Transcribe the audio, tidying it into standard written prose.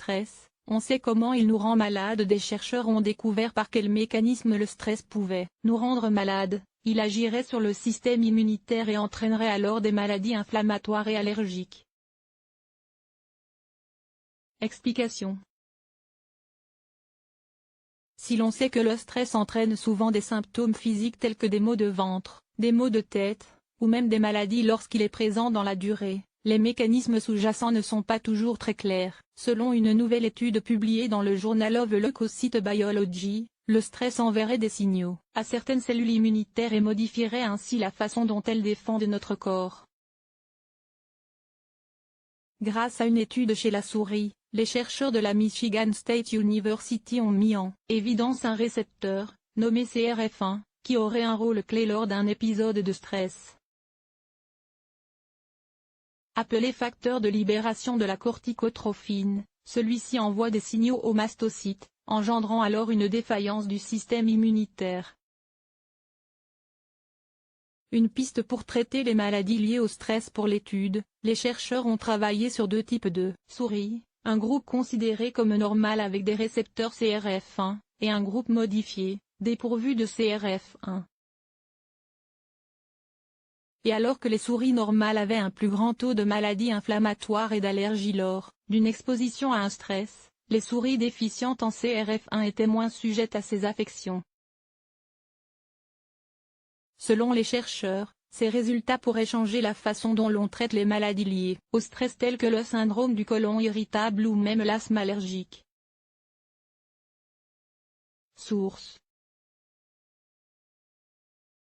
stress, on sait comment il nous rend malade. Des chercheurs ont découvert par quel mécanisme le stress pouvait nous rendre malades. Il agirait sur le système immunitaire et entraînerait alors des maladies inflammatoires et allergiques. Explication. Si l'on sait que le stress entraîne souvent des symptômes physiques tels que des maux de ventre, des maux de tête, ou même des maladies lorsqu'il est présent dans la durée, les mécanismes sous-jacents ne sont pas toujours très clairs. Selon une nouvelle étude publiée dans le Journal of Leukocyte Biology, le stress enverrait des signaux à certaines cellules immunitaires et modifierait ainsi la façon dont elles défendent notre corps. Grâce à une étude chez la souris, les chercheurs de la Michigan State University ont mis en évidence un récepteur, nommé CRF1, qui aurait un rôle clé lors d'un épisode de stress. Appelé facteur de libération de la corticotrophine, celui-ci envoie des signaux aux mastocytes, engendrant alors une défaillance du système immunitaire. Une piste pour traiter les maladies liées au stress. Pour l'étude, les chercheurs ont travaillé sur deux types de souris, un groupe considéré comme normal avec des récepteurs CRF1, et un groupe modifié, dépourvu de CRF1. Et alors que les souris normales avaient un plus grand taux de maladies inflammatoires et d'allergies lors d'une exposition à un stress, les souris déficientes en CRF1 étaient moins sujettes à ces affections. Selon les chercheurs, ces résultats pourraient changer la façon dont l'on traite les maladies liées au stress telles que le syndrome du côlon irritable ou même l'asthme allergique. Source